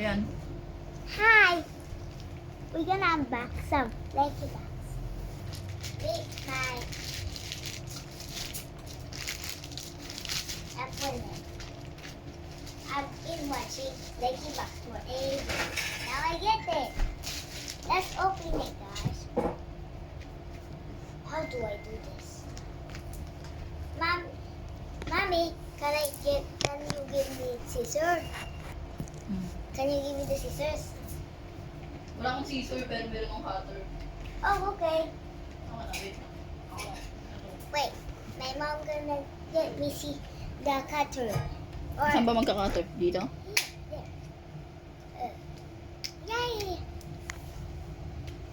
Ayan. Hi! We're gonna unbox some Lucky Box. With my apple. I've been watching Lucky Box for ages. Now I get it. Let's open it, guys. How do I do this? Mommy, can you give me scissors? Can you give me the scissors? Wala akong scissor pero meron akong cutter. Oh, okay. Ako na, wait. Ako na. Ito. Wait, my mom gonna get me see the cutter. Or Saan ba magka-cutter? Dito? there. Yay!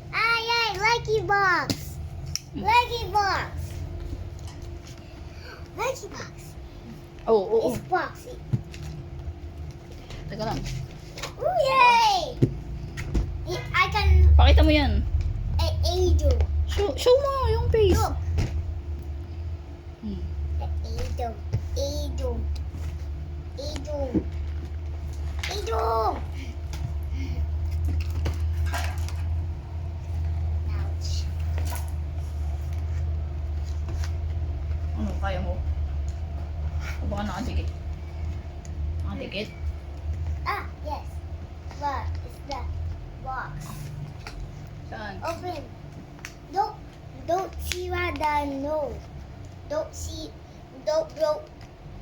Ah, yay! Lucky box. Lucky box. Lucky box. Oo, oo. It's boxy. Teka lang. Ooh, yay! I can Pakita mo yan. Ado. Show mo yung face. Look. Hmm. Ado. Ado. Ado. Ado. Ouch. Ano, kaya mo? O baka nakadikit? Nakadikit? Ah, yes. But it's the box. Saan? Open. Don't see what the nose. Don't broke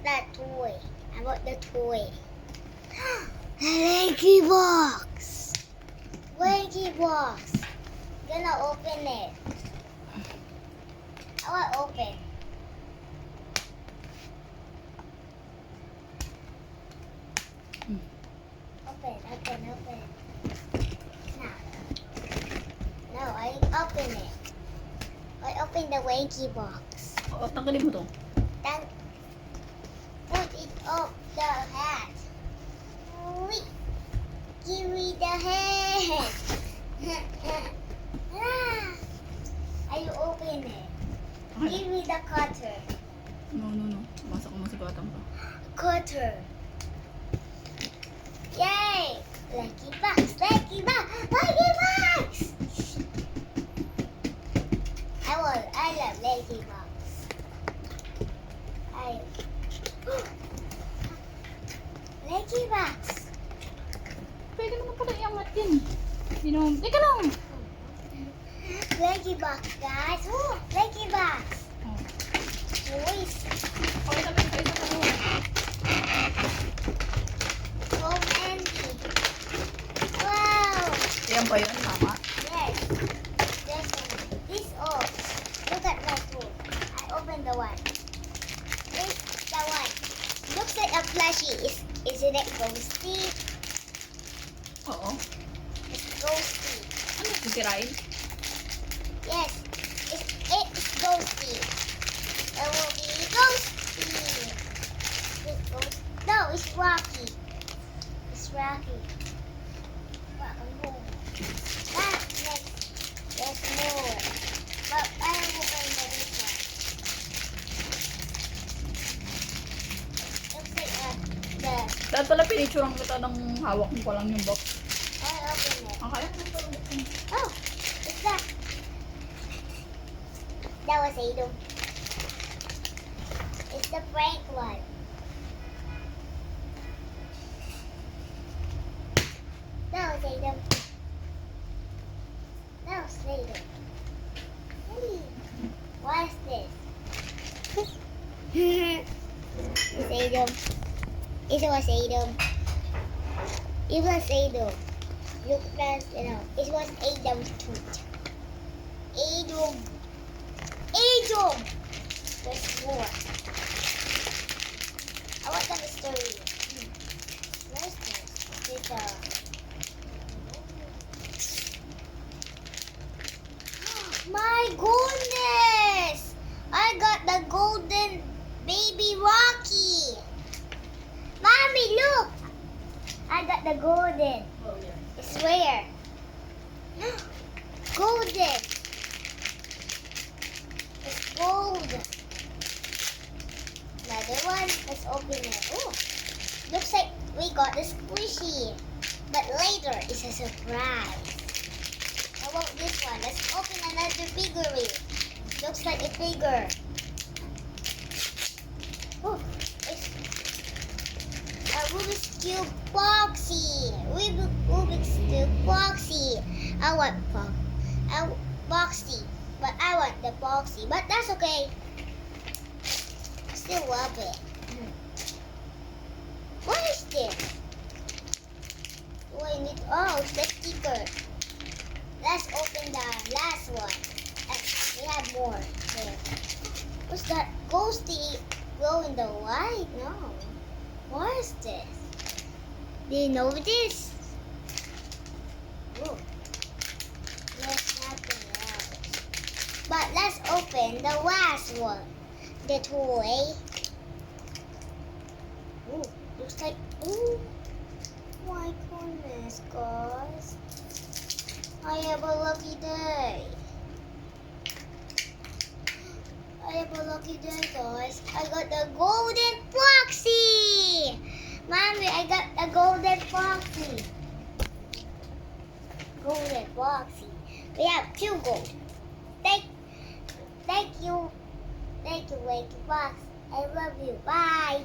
that toy. I want the toy. The Lucky box. Lucky box. Gonna open it. I want open. Open. No, I open it. I open the Lucky box. O, tanggalin mo to. Then put it up the hat. Wait. Give me the hat. I open it. Give me the cutter. No. Masak mo si batang to. Cutter. Yay! Lucky box. Lucky box. Lucky box. I love Lucky box. Lucky box. Pwede naman pala iangat yan. Hindi naman. Teka lang! Lucky box, guys. Oh, Lucky box. Oh. Toys. Pakita mo yung face ako. So many. Wow. Ayan ba yun? Tama? Yes. There's this all. Look at my tool. I opened the one. This the one. Looks like a plushie. Isn't it ghosty? Oo. It's ghosty. Ano? Sisirain? Yes. It's ghosty. It will be ghosty. It's ghost. No, it's Rocky. It's Rocky. Welcome home. Next. There's more. But I will open this one. Looks like the. Dahil pala pinicturean kita ng hawak mo pa lang yung box. I open it. Ang kaya mo pala. Oh, it's that. That was Ado. It's the prank one. That was Ado. That was Ado. Hey, what is this? It's Ado. It was Ado. It was Ado. Look at it was Adam's tooth. Adam. There's more. I want the mystery. Where's this? It's my goodness! I got the golden baby Rocky. Mommy, look! I got the golden. Oh, yeah. It's rare. Golden. It's gold. Another one. Let's open it. Oh, looks like we got the squishy. But later it's a surprise. How about this one? Let's open another figurine. Looks like a figure. Oh, it's a Rubik's Cube Boxy. Rubik's Cube Boxy. I want Boxy, but I want the Boxy. But that's okay. I still love it. What is this? Do I need? Oh, it's the sticker. Let's open the last one. We have more there. What's that? Ghosty glow in the light? No. What is this? Do you know this? Oh. There's nothing else. But let's open the last one. The toy. Oh, looks like. Oh my goodness, guys. I have a lucky day. I have a lucky day, guys. I got the golden Foxy. Mommy, I got the golden Foxy. Golden Foxy. We have 2 gold. Thank you. Thank you, Wakey Fox. I love you. Bye.